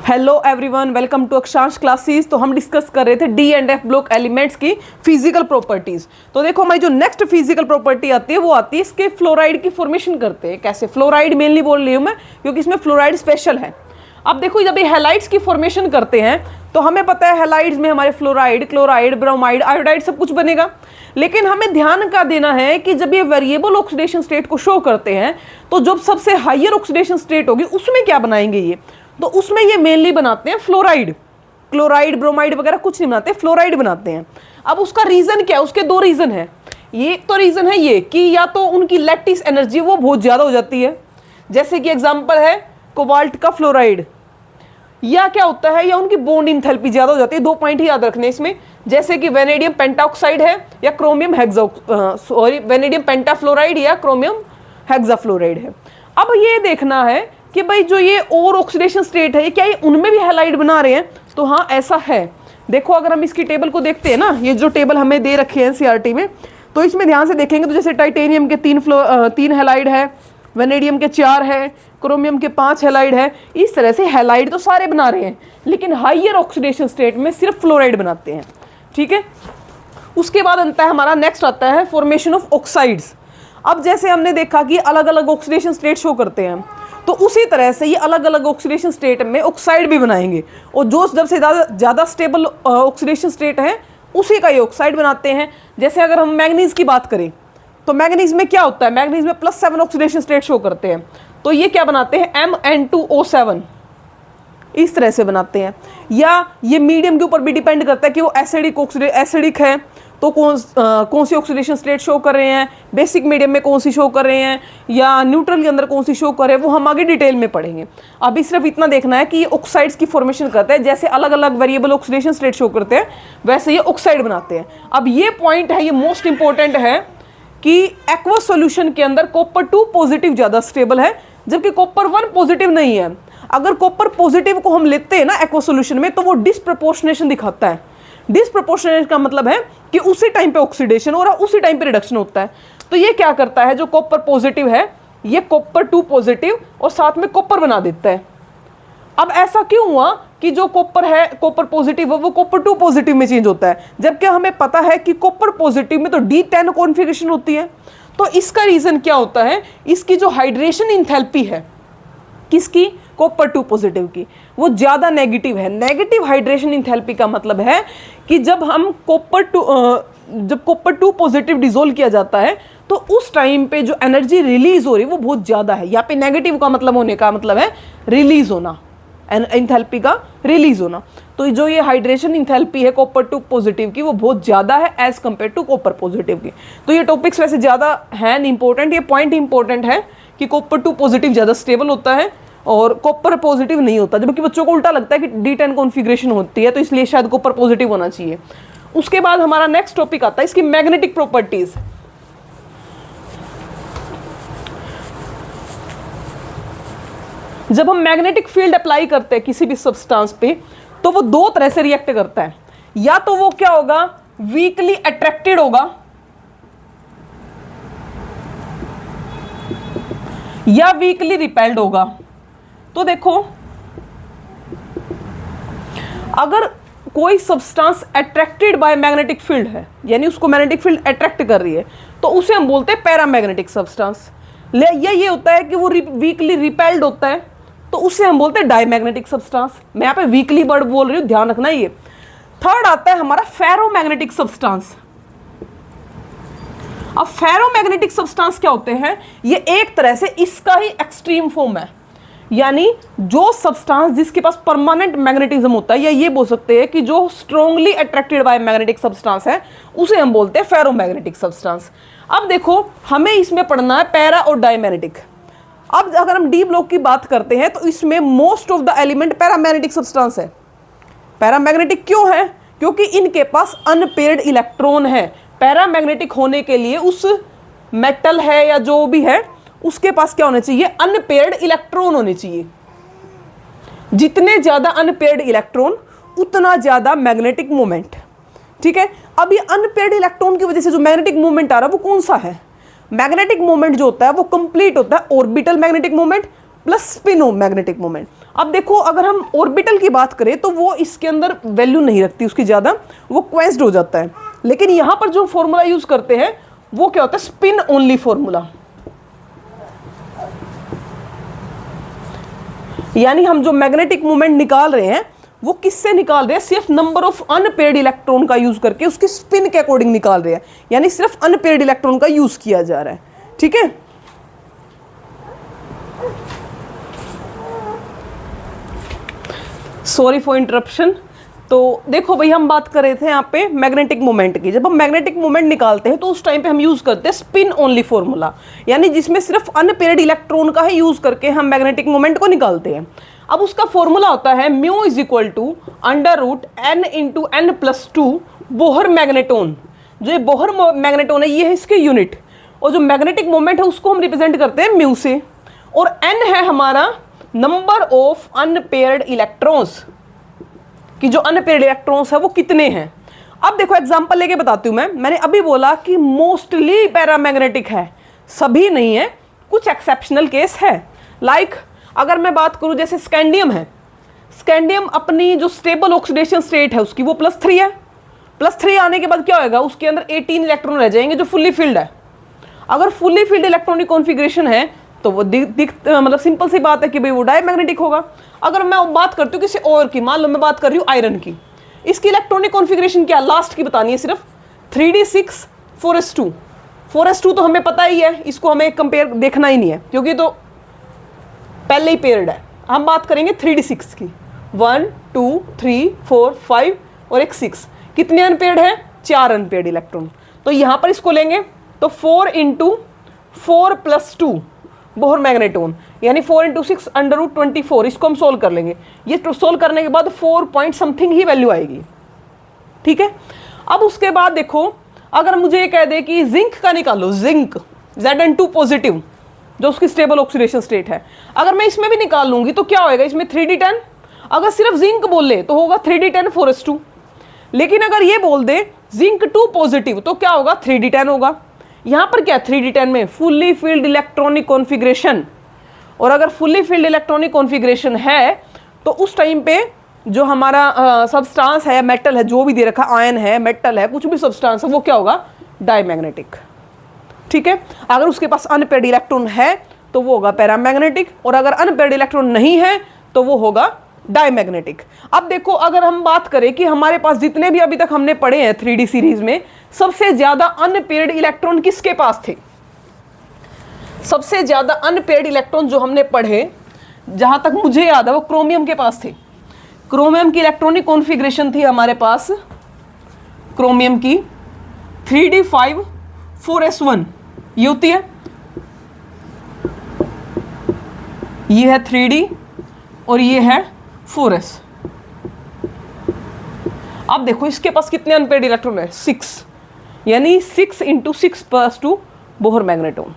Hello everyone, welcome to अक्षांश classes. तो हम डिस्कस कर रहे थे D and F block elements की फिजिकल प्रॉपर्टीज। तो देखो हमारी जो नेक्स्ट फिजिकल प्रॉपर्टी आती है वो आती है इसके फ्लोराइड की फॉर्मेशन करते हैं। कैसे? फ्लोराइड मेनली बोल रही हूँ मैं क्योंकि इसमें फ्लोराइड स्पेशल है। अब देखो जब ये हैलाइड्स की फॉर्मेशन करते हैं तो हमें पता है हैलाइड्स में हमारे फ्लोराइड, क्लोराइड, ब्रोमाइड, आयोडाइड सब कुछ बनेगा। लेकिन हमें ध्यान का देना है कि जब ये वेरिएबल ऑक्सीडेशन स्टेट को शो करते हैं तो जब सबसे हायर ऑक्सीडेशन स्टेट होगी उसमें क्या बनाएंगे ये, तो उसमें ये मेनली बनाते हैं फ्लोराइड। क्लोराइड, ब्रोमाइड वगैरह कुछ नहीं बनाते, फ्लोराइड बनाते हैं। अब उसका रीजन क्या है? उसके दो रीजन है। ये तो रीजन है ये कि या तो उनकी लैटिस एनर्जी वो बहुत ज्यादा हो जाती है, जैसे कि एग्जांपल है कोबाल्ट का फ्लोराइड, या क्या होता है या उनकी बॉन्ड इंथैल्पी ज्यादा हो जाती है। दो पॉइंट ही याद रखने इसमें, जैसे कि वेनेडियम पेंटाऑक्साइड है या क्रोमियम वेनेडियम पेंटाफ्लोराइड या क्रोमियम हेक्साफ्लोराइड है। अब ये देखना है कि भाई जो ये और ऑक्सीडेशन स्टेट है ये क्या ये उनमें भी हैलाइड बना रहे हैं? तो हाँ ऐसा है। देखो अगर हम इसकी टेबल को देखते हैं ना, ये जो टेबल हमें दे रखे हैं एनसीईआरटी में, तो इसमें ध्यान से देखेंगे तो जैसे टाइटेनियम के तीन हैलाइड है, वेनेडियम के 4 है, क्रोमियम के 5 हैलाइड है। इस तरह से हैलाइड तो सारे बना रहे हैं, लेकिन हाइयर ऑक्सीडेशन स्टेट में सिर्फ फ्लोराइड बनाते हैं। ठीक है, उसके बाद आता है हमारा नेक्स्ट आता है फॉर्मेशन ऑफ ऑक्साइड्स। अब जैसे हमने देखा कि अलग अलग ऑक्सीडेशन स्टेट शो करते हैं, तो उसी तरह से ये अलग अलग ऑक्सीडेशन स्टेट में ऑक्साइड भी बनाएंगे, और जो जब से ज़्यादा स्टेबल ऑक्सीडेशन स्टेट है उसी का ये ऑक्साइड बनाते हैं। जैसे अगर हम मैंगनीज की बात करें तो मैंगनीज में क्या होता है? मैंगनीज में +7 ऑक्सीडेशन स्टेट शो करते हैं, तो ये क्या बनाते हैं? MN2O7 इस तरह से बनाते हैं। या ये मीडियम के ऊपर भी डिपेंड करता है कि वो एसिडिक है तो कौन सी ऑक्सीडेशन स्टेट शो कर रहे हैं, बेसिक मीडियम में कौन सी शो कर रहे हैं, या न्यूट्रल के अंदर कौन सी शो कर रहे हैं, वो हम आगे डिटेल में पढ़ेंगे। अभी सिर्फ इतना देखना है कि ये ऑक्साइड्स की फॉर्मेशन करते हैं। जैसे अलग अलग वेरिएबल ऑक्सीडेशन स्टेट शो करते हैं वैसे ये ऑक्साइड बनाते हैं। अब ये पॉइंट है, ये मोस्ट इंपॉर्टेंट है कि एक्वस सॉल्यूशन के अंदर कॉपर 2 पॉजिटिव ज़्यादा स्टेबल है जबकि कॉपर 1 पॉजिटिव नहीं है। अगर कॉपर पॉजिटिव को हम लेते हैं ना एक्वस सॉल्यूशन में तो वो डिस्प्रपोर्शनेशन दिखाता है। डिस्प्रपोर्शनेशन का मतलब है कि उसी टाइम पे ऑक्सीडेशन और उसी टाइम पे रिडक्शन होता है। तो ये क्या करता है, जो कॉपर पॉजिटिव है ये कॉपर 2 पॉजिटिव और साथ में कॉपर बना देता है। अब ऐसा क्यों हुआ कि जो कॉपर है, कॉपर पॉजिटिव है, वो कॉपर 2 पॉजिटिव में चेंज होता है, जबकि हमें पता है कि कॉपर पॉजिटिव में तो D10 कॉन्फ़िगरेशन होती है। तो इसका रीजन क्या होता है? इसकी जो हाइड्रेशन इंथैल्पी है, किसकी? कॉपर 2 पॉजिटिव की, वो ज़्यादा नेगेटिव है। नेगेटिव हाइड्रेशन इंथैल्पी का मतलब है कि जब कॉपर 2 पॉजिटिव डिसोल्व किया जाता है तो उस टाइम पे जो एनर्जी रिलीज हो रही है वो बहुत ज़्यादा है। यहाँ पे नेगेटिव का मतलब होने का मतलब है रिलीज होना, इंथैल्पी का रिलीज होना। तो जो ये हाइड्रेशन इंथैल्पी है कॉपर 2 पॉजिटिव की वो बहुत ज़्यादा है as compare to copper positive की। तो ये टॉपिक्स वैसे ज़्यादा हैं इंपॉर्टेंट, ये पॉइंट इंपॉर्टेंट है कि कॉपर 2 पॉजिटिव ज़्यादा स्टेबल होता है और कॉपर पॉजिटिव नहीं होता, जबकि बच्चों को उल्टा लगता है कि D10 कॉन्फ़िगरेशन होती है तो इसलिए शायद कॉपर पॉजिटिव होना चाहिए। उसके बाद हमारा नेक्स्ट टॉपिक आता है इसकी मैग्नेटिक प्रॉपर्टीज। जब हम मैग्नेटिक फील्ड अप्लाई करते हैं किसी भी सब्सटेंस पे तो वो दो तरह से रिएक्ट करता है। या तो वो क्या होगा, वीकली अट्रैक्टेड होगा, या वीकली रिपेल्ड होगा। तो देखो अगर कोई substance attracted by magnetic field है, यानी उसको मैग्नेटिक फील्ड अट्रैक्ट कर रही है, तो उसे हम बोलते हैं पैरामैग्नेटिक सब्सटेंस। या ये होता है कि वो वीकली रिपेल्ड होता है तो उसे हम बोलते हैं डायमैग्नेटिक सब्सटेंस। मैं यहाँ पे वीकली वर्ड बोल रही हूँ, ध्यान रखना। ये थर्ड आता है हमारा फेरोमैग्नेटिक सब्सटेंस। अब फेरोमैग्नेटिक सब्सटेंस क्या होते हैं? ये एक तरह से इसका ही एक्सट्रीम फॉर्म है, यानी जो सब्सटेंस जिसके पास परमानेंट मैग्नेटिज्म होता है, या ये बोल सकते हैं कि जो strongly attracted by magnetic substance है उसे हम बोलते हैं फेरोमैग्नेटिक सब्सटेंस। अब देखो हमें इसमें पढ़ना है पैरा और डायमैग्नेटिक। अब अगर हम डी ब्लॉक की बात करते हैं तो इसमें most of the element paramagnetic substance है। पैरामैग्नेटिक क्यों है? क्योंकि इनके पास अनपेयर्ड इलेक्ट्रॉन है। पैरामैग्नेटिक होने के लिए उस मेटल है या जो भी है उसके पास क्या होना चाहिए? अनपेयर्ड इलेक्ट्रॉन होने चाहिए। जितने ज्यादा अनपेयर्ड इलेक्ट्रॉन उतना ज्यादा मैग्नेटिक मोमेंट। ठीक है, अब ये अनपेयर्ड इलेक्ट्रॉन की वजह से जो मैग्नेटिक मोमेंट आ रहा है वो कौन सा है? मैग्नेटिक मोमेंट जो होता है वो कंप्लीट होता है orbital magnetic moment plus spin only magnetic moment. अब देखो अगर हम ऑर्बिटल की बात करें तो वो इसके अंदर वैल्यू नहीं रखती उसकी ज़्यादा, वो क्वेंस्ड हो जाता है। लेकिन यहाँ पर जो फॉर्मूला यूज करते हैं वो क्या होता है, स्पिन ओनली फॉर्मूला। यानी हम जो मैग्नेटिक मोमेंट निकाल रहे हैं वो किससे निकाल रहे हैं, सिर्फ नंबर ऑफ अनपेयर्ड इलेक्ट्रॉन का यूज करके उसकी स्पिन के अकॉर्डिंग निकाल रहे हैं। यानी सिर्फ अनपेयर्ड इलेक्ट्रॉन का यूज किया जा रहा है। ठीक है, सॉरी फॉर इंटरप्शन। तो देखो भाई हम बात कर रहे थे यहाँ पे मैग्नेटिक मोमेंट की। जब हम मैग्नेटिक मोमेंट निकालते हैं तो उस टाइम पे हम यूज करते हैं स्पिन ओनली फॉर्मूला, यानी जिसमें सिर्फ अनपेयर्ड इलेक्ट्रॉन का ही यूज करके हम मैग्नेटिक मोमेंट को निकालते हैं। अब उसका फॉर्मूला होता है mu is equal to √n into n+2 Bohr magneton. जो ये बोहर मैग्नेटोन है ये है इसके यूनिट, और जो मैग्नेटिक मोमेंट है उसको हम रिप्रेजेंट करते हैं म्यू से, और n है हमारा नंबर ऑफ अनपेयर्ड इलेक्ट्रॉन्स, कि जो अनपेयर्ड इलेक्ट्रॉन्स है वो कितने हैं। अब देखो एग्जांपल लेके बताती हूं मैंने अभी बोला कि मोस्टली पैरामैग्नेटिक है, सभी नहीं है, कुछ एक्सेप्शनल केस है। लाइक अगर मैं बात करूं जैसे स्कैंडियम है, स्कैंडियम अपनी जो स्टेबल ऑक्सीडेशन स्टेट है उसकी वो +3 है। +3 आने के बाद क्या होगा, उसके अंदर 18 इलेक्ट्रॉन रह जाएंगे जो फुल्ली फिल्ड है। अगर फुल्ली फिल्ड इलेक्ट्रॉनिक कॉन्फ़िगरेशन है तो वो मतलब सिंपल सी बात है कि भाई वो डायमैग्नेटिक होगा। अगर मैं बात करती हूँ किसी और की, मान लो मैं बात कर रही हूँ आयरन की, इसकी इलेक्ट्रॉनिक कॉन्फ़िगरेशन क्या, लास्ट की बतानी है सिर्फ, 3d6 4s2। 4s2 तो हमें पता ही है, इसको हमें कंपेयर देखना ही नहीं है क्योंकि तो पहले ही पेयर्ड है। हम बात करेंगे 3d6 की, 1 2 3 4 5 और एक 6। कितने अनपेयर्ड है, 4 अनपेयर्ड इलेक्ट्रॉन। तो यहाँ पर इसको लेंगे तो 4 × 4 + 2 बोहर मैग्नेटोन, यानी 4 × 6 √24। इसको हम सोल्व कर लेंगे, ये सोल्व करने के बाद 4 पॉइंट समथिंग ही वैल्यू आएगी। ठीक है, अब उसके बाद देखो अगर मुझे ये कह दे कि जिंक का निकालो, जिंक Zn2 पॉजिटिव जो उसकी स्टेबल ऑक्सीडेशन स्टेट है, अगर मैं इसमें भी निकाल लूंगी तो क्या होएगा, इसमें 3d10। अगर सिर्फ जिंक बोल ले तो होगा 3d10 4s2। लेकिन अगर ये बोल दे जिंक 2 पॉजिटिव तो क्या होगा, 3d10 होगा। यहाँ पर क्या 3d10 में फुल्ली फील्ड इलेक्ट्रॉनिक कॉन्फ़िगरेशन, और अगर फुल्ली फील्ड इलेक्ट्रॉनिक कॉन्फ़िगरेशन है तो उस टाइम पे जो हमारा सब्सटेंस है, मेटल है, जो भी दे रखा, आयन है, मेटल है, कुछ भी सब्सटेंस है, वो क्या होगा, डायमैग्नेटिक। ठीक है, अगर उसके पास अनपेयर्ड इलेक्ट्रॉन है तो वो होगा पैरामैग्नेटिक, और अगर अनपेयर्ड इलेक्ट्रॉन नहीं है तो वो होगा डायमैग्नेटिक। अब देखो अगर हम बात करें कि हमारे पास जितने भी अभी तक हमने पढ़े हैं 3D सीरीज में, सबसे ज्यादा अनपेयर्ड इलेक्ट्रॉन किसके पास थे, सबसे ज्यादा अनपेयर्ड इलेक्ट्रॉन जो हमने पढ़े जहां तक मुझे याद है वो क्रोमियम के पास थे। क्रोमियम की इलेक्ट्रॉनिक कॉन्फ़िगरेशन थी हमारे पास, क्रोमियम की 3d5 4s1 ये होती है, ये है 3d और ये है 4s। अब देखो इसके पास कितने अनपेयर्ड इलेक्ट्रॉन है, 6, यानी 6 × 6 + 2 बोहर मैग्नेटोन।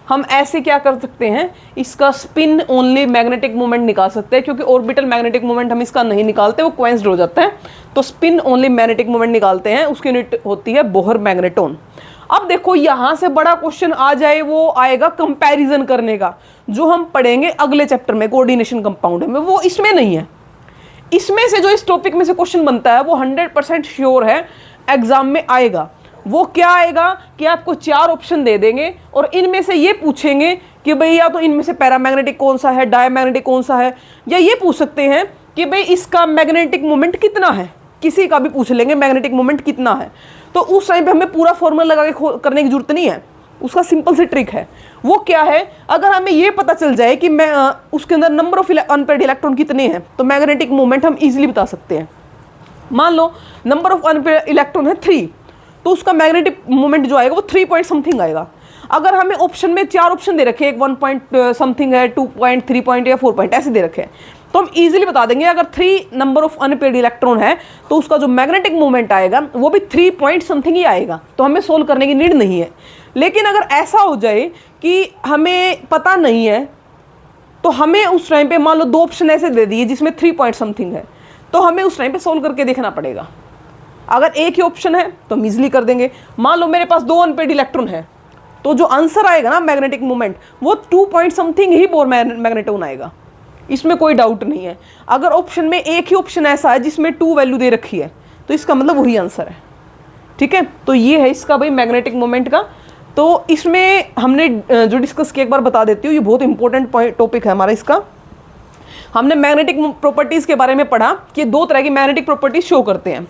हम ऐसे क्या कर सकते हैं, इसका स्पिन ओनली मैग्नेटिक मोमेंट निकाल सकते हैं, क्योंकि ऑर्बिटल मैग्नेटिक मोमेंट हम इसका नहीं निकालते, वो क्वेंस्ड हो जाता है। तो स्पिन ओनली मैग्नेटिक मोमेंट निकालते हैं, उसकी यूनिट होती है बोहर मैग्नेटोन। अब देखो यहां से बड़ा क्वेश्चन आ जाए, वो आएगा कंपैरिजन करने का, जो हम पढ़ेंगे अगले चैप्टर में, कोऑर्डिनेशन कंपाउंड में। वो इसमें नहीं है। इसमें से जो इस टॉपिक में से क्वेश्चन बनता है वो 100% श्योर है एग्जाम में आएगा। वो क्या आएगा कि आपको 4 ऑप्शन दे देंगे और इनमें से ये पूछेंगे कि भाई या तो इनमें से पैरामैग्नेटिक कौन सा है, डायमैग्नेटिक कौन सा है, या ये पूछ सकते हैं कि भाई इसका मैग्नेटिक मोमेंट कितना है, किसी का भी पूछ लेंगे मैग्नेटिक मोमेंट कितना है। तो उस टाइम पे हमें पूरा फॉर्मूला लगा के करने की जरूरत नहीं है, उसका सिंपल सी ट्रिक है। वो क्या है, अगर हमें ये पता चल जाए कि मैं उसके अंदर नंबर ऑफ अनपेयर्ड इलेक्ट्रॉन कितने हैं तो मैग्नेटिक मोमेंट हम इजीली बता सकते हैं। मान लो नंबर ऑफ अनपेयर्ड इलेक्ट्रॉन है 3, तो उसका मैग्नेटिक मोमेंट जो आएगा वो 3 पॉइंट समथिंग आएगा। अगर हमें ऑप्शन में 4 ऑप्शन दे रखे, एक 1 पॉइंट समथिंग है, 2 पॉइंट, 3 पॉइंट या 4 पॉइंट ऐसे दे रखे हैं, तो हम इजीली बता देंगे अगर 3 नंबर ऑफ अनपेयर्ड इलेक्ट्रॉन है तो उसका जो मैग्नेटिक मोमेंट आएगा वो भी 3 पॉइंट समथिंग ही आएगा। तो हमें सोल्व करने की नीड नहीं है। लेकिन अगर ऐसा हो जाए कि हमें पता नहीं है तो हमें उस टाइम पे मान लो 2 ऑप्शन ऐसे दे दिए जिसमें 3 पॉइंट समथिंग है, तो हमें उस टाइम पे सोल्व करके देखना पड़ेगा। अगर एक ही ऑप्शन है तो हम इजीली कर देंगे। मान लो मेरे पास 2 अनपेयर्ड इलेक्ट्रॉन है तो जो आंसर आएगा ना मैग्नेटिक मोमेंट वो 2 पॉइंट समथिंग ही बोहर मैग्नेटोन आएगा। इसमें कोई डाउट नहीं है। अगर ऑप्शन में एक ही ऑप्शन ऐसा है जिसमें 2 वैल्यू दे रखी है तो इसका मतलब वही आंसर है। ठीक है, तो ये है इसका भाई मैग्नेटिक मोमेंट का। तो इसमें हमने जो डिस्कस किया एक बार बता देती हूँ, ये बहुत इंपॉर्टेंट टॉपिक है हमारा इसका। हमने मैग्नेटिक प्रॉपर्टीज के बारे में पढ़ा कि 2 तरह की मैग्नेटिक प्रॉपर्टीज शो करते हैं।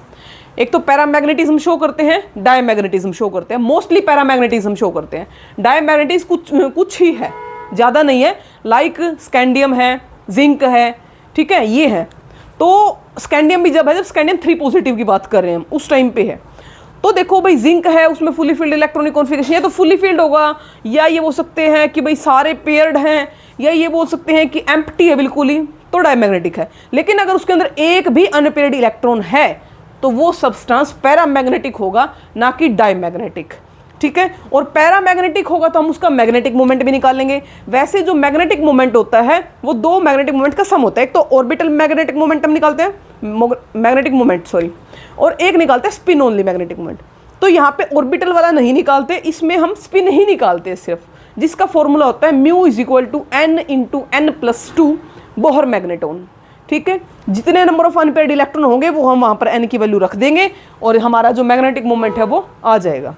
एक तो पैरामैग्नेटिज्म शो करते हैं, डायमैग्नेटिज्म शो करते हैं। मोस्टली पैरामैग्नेटिज्म शो करते हैं, डायमैग्नेटिज्म कुछ ही है, ज़्यादा नहीं है। लाइक स्कैंडियम है, जिंक है, ठीक है, ये है। तो स्कैंडियम भी जब स्कैंडियम 3 पॉजिटिव की बात कर रहे हैं हम, उस टाइम पे है। तो देखो भाई जिंक है, उसमें फुली फील्ड इलेक्ट्रॉनिक कॉन्फ़िगरेशन, या तो फुली फील्ड होगा, या ये बोल सकते हैं कि भाई सारे पेयर्ड हैं, या ये बोल सकते हैं कि एम्प्टी है बिल्कुल ही, तो डायमैग्नेटिक है। लेकिन अगर उसके अंदर एक भी अनपेयर्ड इलेक्ट्रॉन है तो वो सब्सटेंस पैरामैग्नेटिक होगा, ना कि डायमैग्नेटिक। ठीक है, और पैरामैग्नेटिक होगा तो हम उसका मैग्नेटिक मोमेंट भी निकालेंगे। वैसे जो मैग्नेटिक मोमेंट होता है वो 2 मैग्नेटिक मोमेंट का सम होता है। एक तो ऑर्बिटल मैग्नेटिक मोमेंट हम निकालते हैं, मैग्नेटिक मोमेंट सॉरी, और एक निकालते हैं स्पिन ओनली मैग्नेटिक मोमेंट। तो यहाँ पे ऑर्बिटल वाला नहीं निकालते, इसमें हम स्पिन ही निकालते सिर्फ, जिसका फॉर्मूला होता है mu is equal to n into n+2 Bohr magneton. ठीक है, जितने नंबर ऑफ अनपेयर्ड इलेक्ट्रॉन होंगे वो हम वहाँ पर n की वैल्यू रख देंगे और हमारा जो मैग्नेटिक मोमेंट है वो आ जाएगा।